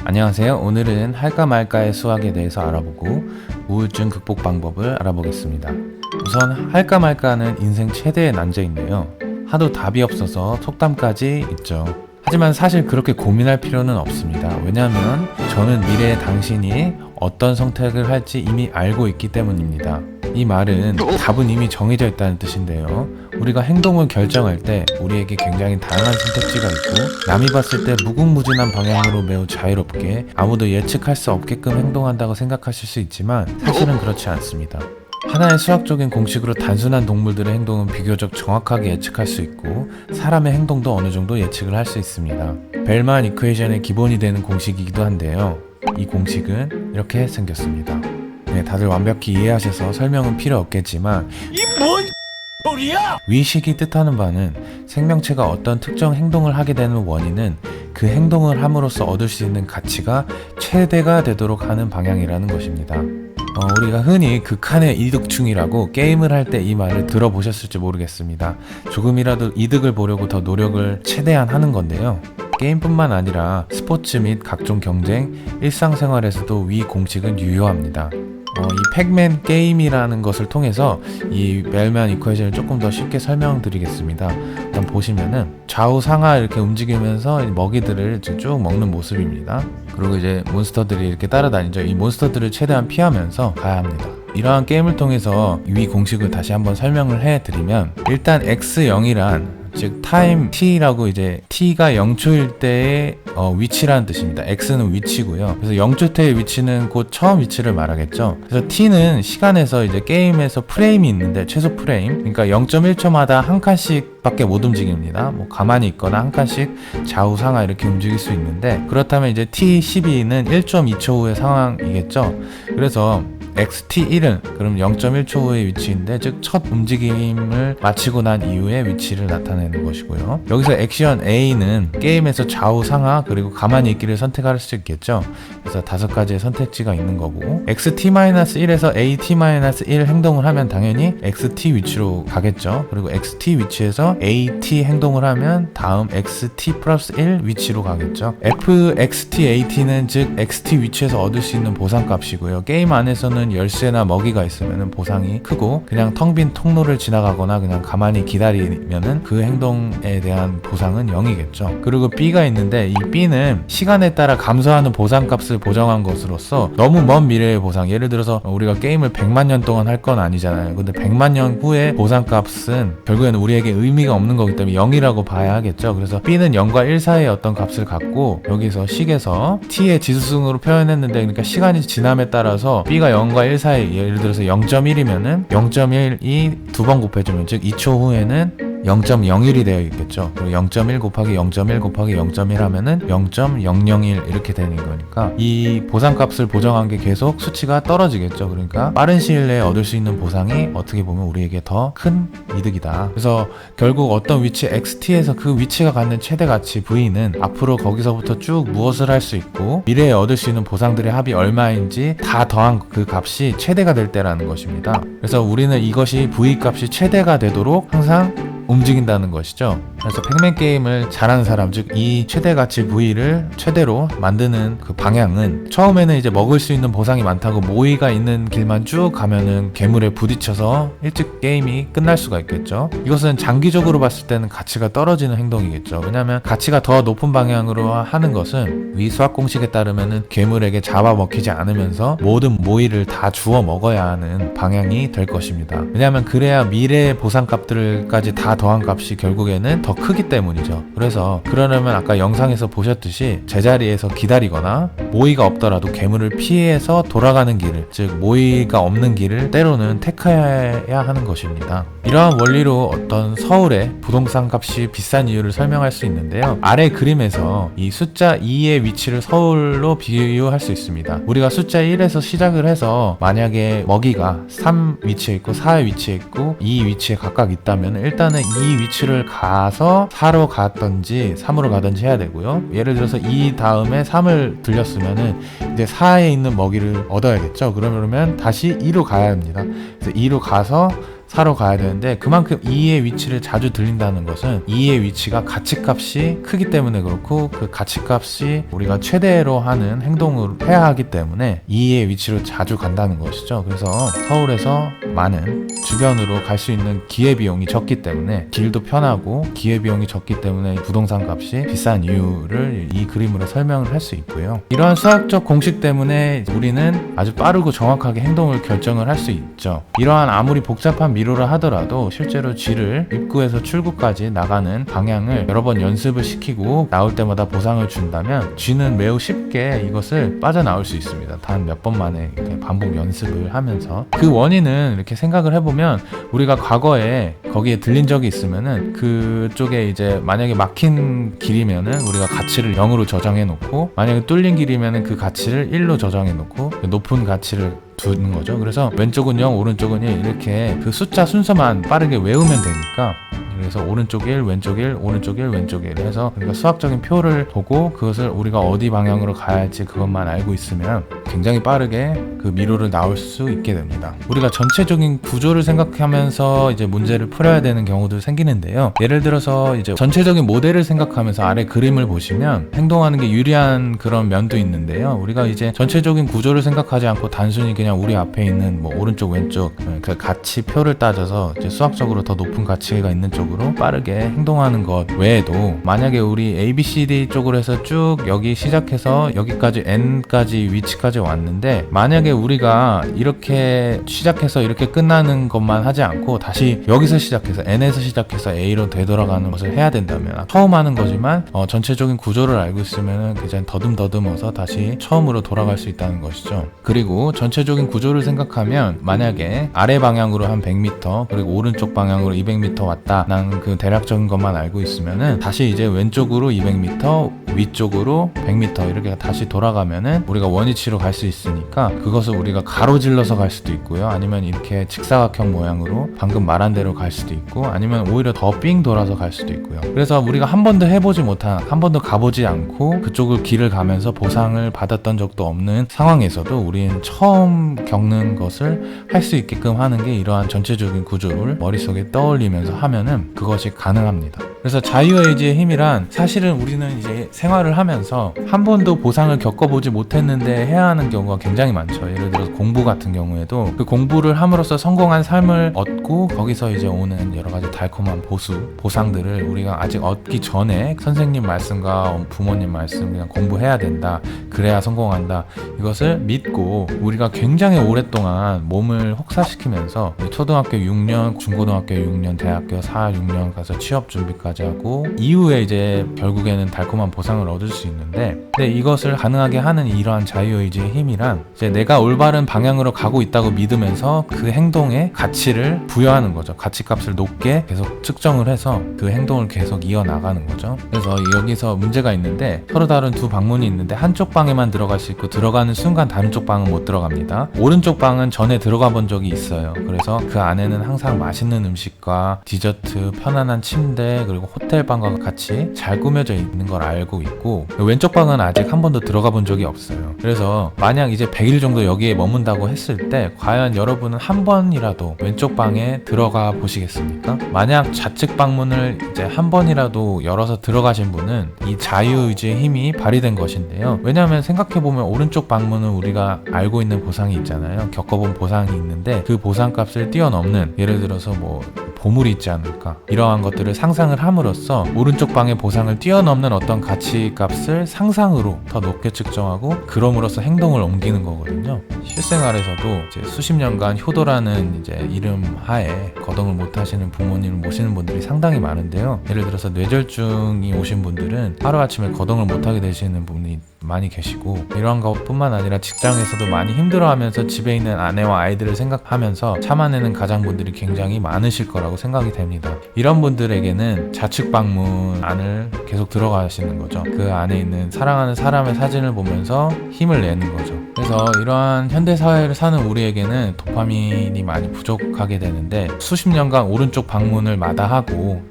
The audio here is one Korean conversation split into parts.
안녕하세요. 오늘은 할까 말까의 수학에 대해서 알아보고 우울증 극복 방법을 알아보겠습니다. 우선 할까 말까는 인생 최대의 난제인데요. 하도 답이 없어서 속담까지 있죠. 하지만 사실 그렇게 고민할 필요는 없습니다. 왜냐하면 저는 미래의 당신이 어떤 선택을 할지 이미 알고 있기 때문입니다. 이 말은 답은 이미 정해져 있다는 뜻인데요. 우리가 행동을 결정할 때 우리에게 굉장히 다양한 선택지가 있고 남이 봤을 때 무궁무진한 방향으로 매우 자유롭게 아무도 예측할 수 없게끔 행동한다고 생각하실 수 있지만 사실은 그렇지 않습니다. 하나의 수학적인 공식으로 단순한 동물들의 행동은 비교적 정확하게 예측할 수 있고 사람의 행동도 어느 정도 예측을 할 수 있습니다. 벨만 이퀘이션의 기본이 되는 공식이기도 한데요. 이 공식은 이렇게 생겼습니다. 네, 다들 완벽히 이해하셔서 설명은 필요 없겠지만 이 뭔 소리야? 위식이 뜻하는 바는 생명체가 어떤 특정 행동을 하게 되는 원인은 그 행동을 함으로써 얻을 수 있는 가치가 최대가 되도록 하는 방향이라는 것입니다. 우리가 흔히 극한의 이득충이라고 게임을 할 때 이 말을 들어보셨을지 모르겠습니다. 조금이라도 이득을 보려고 더 노력을 최대한 하는 건데요. 게임뿐만 아니라 스포츠 및 각종 경쟁, 일상생활에서도 위 공식은 유효합니다. 이 팩맨 게임이라는 것을 통해서 이 벨만 이퀘이션을 조금 더 쉽게 설명드리겠습니다. 일단 보시면은 좌우 상하 이렇게 움직이면서 먹이들을 쭉 먹는 모습입니다. 그리고 이제 몬스터들이 이렇게 따라다니죠. 이 몬스터들을 최대한 피하면서 가야 합니다. 이러한 게임을 통해서 위 공식을 다시 한번 설명을 해드리면 일단 x0이란 즉 타임 t라고 이제 t가 0초일 때의 위치라는 뜻입니다. x는 위치고요. 그래서 0초대의 위치는 곧 처음 위치를 말하겠죠. 그래서 t는 시간에서 이제 게임에서 프레임이 있는데 최소 프레임, 그러니까 0.1초마다 한 칸씩 밖에 못 움직입니다. 뭐 가만히 있거나 한 칸씩 좌우 상하 이렇게 움직일 수 있는데 그렇다면 이제 t12는 1.2초 후의 상황이겠죠. 그래서 xt1은 그럼 0.1초 후의 위치인데 즉 첫 움직임을 마치고 난 이후의 위치를 나타내는 것이고요. 여기서 액션 A는 게임에서 좌우 상하 그리고 가만히 있기를 선택할 수 있겠죠. 그래서 5가지의 선택지가 있는 거고 xt-1에서 at-1 행동을 하면 당연히 xt 위치로 가겠죠. 그리고 xt 위치에서 at 행동을 하면 다음 xt 플러스 1 위치로 가겠죠. fxt-at는 즉 xt 위치에서 얻을 수 있는 보상값이고요. 게임 안에서는 열쇠나 먹이가 있으면 보상이 크고 그냥 텅 빈 통로를 지나가거나 그냥 가만히 기다리면은 그 행동에 대한 보상은 0이겠죠. 그리고 B가 있는데 이 B는 시간에 따라 감소하는 보상값을 보정한 것으로서 너무 먼 미래의 보상, 예를 들어서 우리가 게임을 100만 년 동안 할 건 아니잖아요. 근데 100만 년 후의 보상값은 결국에는 우리에게 의미가 없는 거기 때문에 0이라고 봐야 하겠죠. 그래서 B는 0과 1 사이의 어떤 값을 갖고 여기서 식에서 T의 지수승으로 표현했는데 그러니까 시간이 지남에 따라서 B가 0과 1 사이, 예를 들어서 0.1이면은 0.1이 두 번 곱해주면 즉 2초 후에는 0.01이 되어 있겠죠. 그리고 0.1 곱하기 0.1 곱하기 0.1 하면은 0.001 이렇게 되는 거니까 이 보상값을 보정한 게 계속 수치가 떨어지겠죠. 그러니까 빠른 시일 내에 얻을 수 있는 보상이 어떻게 보면 우리에게 더 큰 이득이다. 그래서 결국 어떤 위치 xt에서 그 위치가 갖는 최대 가치 v는 앞으로 거기서부터 쭉 무엇을 할 수 있고 미래에 얻을 수 있는 보상들의 합이 얼마인지 다 더한 그 값이 최대가 될 때라는 것입니다. 그래서 우리는 이것이 v 값이 최대가 되도록 항상 움직인다는 것이죠. 그래서 팩맨 게임을 잘하는 사람, 즉 이 최대가치 V를 최대로 만드는 그 방향은 처음에는 이제 먹을 수 있는 보상이 많다고 모이가 있는 길만 쭉 가면은 괴물에 부딪혀서 일찍 게임이 끝날 수가 있겠죠. 이것은 장기적으로 봤을 때는 가치가 떨어지는 행동이겠죠. 왜냐하면 가치가 더 높은 방향으로 하는 것은 위 수학 공식에 따르면은 괴물에게 잡아먹히지 않으면서 모든 모이를 다 주워 먹어야 하는 방향이 될 것입니다. 왜냐하면 그래야 미래의 보상값들까지 다 더한 값이 결국에는 더 크기 때문이죠. 그래서 그러려면 아까 영상에서 보셨듯이 제자리에서 기다리거나 모이가 없더라도 괴물을 피해서 돌아가는 길을, 즉 모이가 없는 길을 때로는 택해야 하는 것입니다. 이러한 원리로 어떤 서울의 부동산 값이 비싼 이유를 설명할 수 있는데요. 아래 그림에서 이 숫자 2의 위치를 서울로 비유할 수 있습니다. 우리가 숫자 1에서 시작을 해서 만약에 먹이가 3 위치에 있고 4 위치에 있고 2 위치에 각각 있다면 일단은 이 위치를 가서 4로 가든지 3으로 가든지 해야 되고요. 예를 들어서 2 다음에 3을 들렸으면은 이제 4에 있는 먹이를 얻어야겠죠. 그러면 다시 2로 가야 합니다. 그래서 2로 가서 사러 가야 되는데, 그만큼 E의 위치를 자주 들린다는 것은 E의 위치가 가치값이 크기 때문에 그렇고, 그 가치값이 우리가 최대로 하는 행동을 해야 하기 때문에 E의 위치로 자주 간다는 것이죠. 그래서 서울에서 많은 주변으로 갈 수 있는 기회비용이 적기 때문에, 길도 편하고 기회비용이 적기 때문에 부동산 값이 비싼 이유를 이 그림으로 설명을 할 수 있고요. 이러한 수학적 공식 때문에 우리는 아주 빠르고 정확하게 행동을 결정을 할 수 있죠. 이러한 아무리 복잡한 미로라 하더라도 실제로 G를 입구에서 출구까지 나가는 방향을 여러 번 연습을 시키고 나올 때마다 보상을 준다면 G는 매우 쉽게 이것을 빠져나올 수 있습니다. 단 몇 번 만에 이렇게 반복 연습을 하면서. 그 원인은 이렇게 생각을 해보면, 우리가 과거에 거기에 들린 적이 있으면은 그쪽에 이제 만약에 막힌 길이면은 우리가 가치를 0으로 저장해 놓고, 만약에 뚫린 길이면은 그 가치를 1로 저장해 놓고 높은 가치를 두는 거죠. 그래서 왼쪽은 0, 오른쪽은 1 이렇게 그 숫자 순서만 빠르게 외우면 되니까, 그래서 오른쪽 1, 왼쪽 1, 오른쪽 1, 왼쪽 1 해서 우리가 수학적인 표를 보고 그것을 우리가 어디 방향으로 가야 할지 그것만 알고 있으면 굉장히 빠르게 그 미로를 나올 수 있게 됩니다. 우리가 전체적인 구조를 생각하면서 이제 문제를 풀어야 되는 경우도 생기는데요. 예를 들어서 이제 전체적인 모델을 생각하면서 아래 그림을 보시면 행동하는 게 유리한 그런 면도 있는데요. 우리가 이제 전체적인 구조를 생각하지 않고 단순히 그냥 우리 앞에 있는 뭐 오른쪽 왼쪽 그 가치표를 따져서 이제 수학적으로 더 높은 가치가 있는 쪽으로 빠르게 행동하는 것 외에도, 만약에 우리 ABCD 쪽으로 해서 쭉 여기 시작해서 여기까지 N까지 위치까지 왔는데, 만약에 우리가 이렇게 시작해서 이렇게 끝나는 것만 하지 않고 다시 여기서 시작해서 N에서 시작해서 A로 되돌아가는 것을 해야 된다면, 처음 하는 거지만 전체적인 구조를 알고 있으면 그냥 더듬더듬어서 다시 처음으로 돌아갈 수 있다는 것이죠. 그리고 전체적인 구조를 생각하면, 만약에 아래 방향으로 한 100m 그리고 오른쪽 방향으로 200m 왔다, 난 그 대략적인 것만 알고 있으면은 다시 이제 왼쪽으로 200m 위쪽으로 100m 이렇게 다시 돌아가면은 우리가 원위치로 갈 수 있으니까, 그것을 우리가 가로질러서 갈 수도 있고요, 아니면 이렇게 직사각형 모양으로 방금 말한 대로 갈 수도 있고, 아니면 오히려 더 삥 돌아서 갈 수도 있고요. 그래서 우리가 한 번도 해보지 못한, 한 번도 가보지 않고 그쪽을 길을 가면서 보상을 받았던 적도 없는 상황에서도 우리는 처음 겪는 것을 할 수 있게끔 하는 게 이러한 전체적인 구조를 머릿속에 떠올리면서 하면은 그것이 가능합니다. 그래서 자유의지의 힘이란, 사실은 우리는 이제 생활을 하면서 한 번도 보상을 겪어보지 못했는데 해야 하는 경우가 굉장히 많죠. 예를 들어서 공부 같은 경우에도 그 공부를 함으로써 성공한 삶을 얻고, 거기서 이제 오는 여러 가지 달콤한 보상들을 우리가 아직 얻기 전에 선생님 말씀과 부모님 말씀, 그냥 공부해야 된다, 그래야 성공한다, 이것을 믿고 우리가 굉장히 오랫동안 몸을 혹사시키면서 초등학교 6년, 중고등학교 6년, 대학교 4, 6년 가서 취업 준비까지 하고, 이후에 이제 결국에는 달콤한 보상을 얻을 수 있는데, 근데 이것을 가능하게 하는 이러한 자유의지의 힘이란, 이제 내가 올바른 방향으로 가고 있다고 믿으면서 그 행동에 가치를 부여하는 거죠. 가치값을 높게 계속 측정을 해서 그 행동을 계속 이어나가는 거죠. 그래서 여기서 문제가 있는데, 서로 다른 두 방문이 있는데 한쪽 방에만 들어갈 수 있고, 들어가는 순간 다른 쪽 방은 못 들어갑니다. 오른쪽 방은 전에 들어가 본 적이 있어요. 그래서 그 안에는 항상 맛있는 음식과 디저트, 편안한 침대, 그리고 호텔방과 같이 잘 꾸며져 있는 걸 알고 있고, 왼쪽 방은 아직 한 번도 들어가 본 적이 없어요. 그래서 만약 이제 100일 정도 여기에 머문다고 했을 때, 과연 여러분은 한 번이라도 왼쪽 방에 들어가 보시겠습니까? 만약 좌측 방문을 이제 한 번이라도 열어서 들어가신 분은 이 자유의지의 힘이 발휘된 것인데요. 왜냐하면 생각해보면 오른쪽 방문은 우리가 알고 있는 보상이 있잖아요. 겪어본 보상이 있는데, 그 보상값을 뛰어넘는, 예를 들어서 뭐 보물이 있지 않을까, 이러한 것들을 상상을 함으로써 오른쪽 방의 보상을 뛰어넘는 어떤 가치값을 상상으로 더 높게 측정하고, 그럼으로써 행동을 옮기는 거거든요. 실생활에서도 이제 수십 년간 효도라는 이제 이름 하에 거동을 못 하시는 부모님을 모시는 분들이 상당히 많은데요. 예를 들어서 뇌졸중이 오신 분들은 하루아침에 거동을 못 하게 되시는 분이 많이 계시고, 이러한 것뿐만 아니라 직장에서도 많이 힘들어하면서 집에 있는 아내와 아이들을 생각하면서 참아내는 가장분들이 굉장히 많으실 거라고 생각이 됩니다. 이런 분들에게는 좌측 방문 안을 계속 들어가시는 거죠. 그 안에 있는 사랑하는 사람의 사진을 보면서 힘을 내는 거죠. 그래서 이러한 현대사회를 사는 우리에게는 도파민이 많이 부족하게 되는데, 수십 년간 오른쪽 방문을 마다하고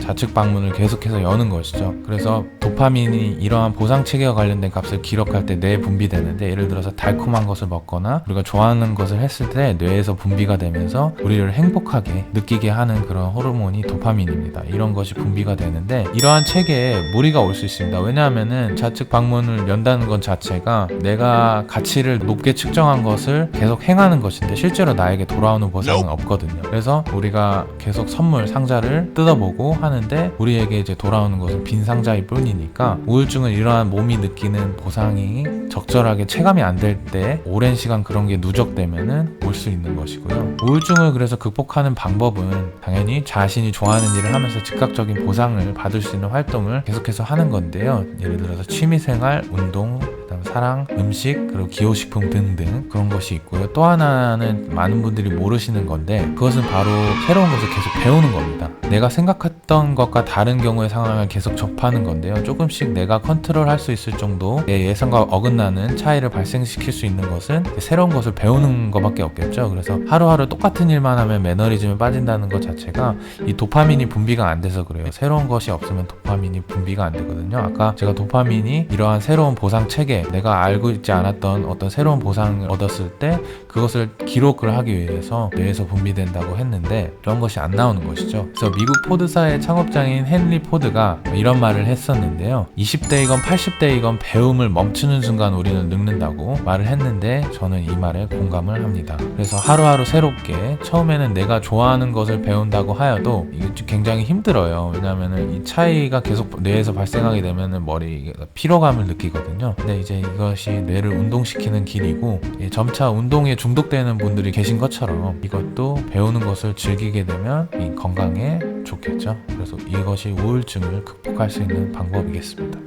좌측 방문을 계속해서 여는 것이죠. 그래서 도파민이 이러한 보상 체계와 관련된 값을 기록할 때 뇌에 분비되는데, 예를 들어서 달콤한 것을 먹거나 우리가 좋아하는 것을 했을 때 뇌에서 분비가 되면서 우리를 행복하게 느끼게 하는 그런 호르몬이 도파민입니다. 이런 것이 분비가 되는데, 이러한 체계에 무리가 올 수 있습니다. 왜냐하면은 좌측 방문을 연다는 것 자체가 내가 가치를 높게 측정한 것을 계속 행하는 것인데 실제로 나에게 돌아오는 보상은 없거든요. 그래서 우리가 계속 선물 상자를 뜯어보고 하는데 우리에게 이제 돌아오는 것은 빈 상자일 뿐이니까, 우울증은 이러한 몸이 느끼는 보상이 적절하게 체감이 안 될 때 오랜 시간 그런 게 누적되면은 올 수 있는 것이고요. 우울증을 그래서 극복하는 방법은 당연히 자신이 좋아하는 일을 하면서 즉각적인 보상을 받을 수 있는 활동을 계속해서 하는 건데요. 예를 들어서 취미생활, 운동, 그다음 사랑, 음식, 그리고 기호식품 등등 그런 것이 있고요. 또 하나는 많은 분들이 모르시는 건데, 그것은 바로 새로운 것을 계속 배우는 겁니다. 내가 생각했던 것과 다른 경우의 상황을 계속 접하는 건데요. 조금씩 내가 컨트롤할 수 있을 정도 내 예상과 어긋나는 차이를 발생시킬 수 있는 것은 새로운 것을 배우는 것밖에 없겠죠. 그래서 하루하루 똑같은 일만 하면 매너리즘에 빠진다는 것 자체가 이 도파민이 분비가 안 돼서 그래요. 새로운 것이 없으면 도파민이 분비가 안 되거든요. 아까 제가 도파민이 이러한 새로운 보상 체계, 내가 알고 있지 않았던 어떤 새로운 보상을 얻었을 때 그것을 기록을 하기 위해서 뇌에서 분비된다고 했는데, 그런 것이 안 나오는 것이죠. 그래서 미국 포드사의 창업자인 헨리 포드가 이런 말을 했었는데요. 20대이건 80대이건 배움을 멈추는 순간 우리는 늙는다고 말을 했는데, 저는 이 말에 공감을 합니다. 그래서 하루하루 새롭게, 처음에는 내가 좋아하는 것을 배운다고 하여도 이게 굉장히 힘들어요. 왜냐하면 이 차이가 계속 뇌에서 발생하게 되면 머리 피로감을 느끼거든요. 근데 이제 이것이 뇌를 운동시키는 길이고, 점차 운동에 중독되는 분들이 계신 것처럼 이것도 배우는 것을 즐기게 되면 이 건강에 좋겠죠. 그래서 이것이 우울증을 극복할 수 있는 방법이겠습니다.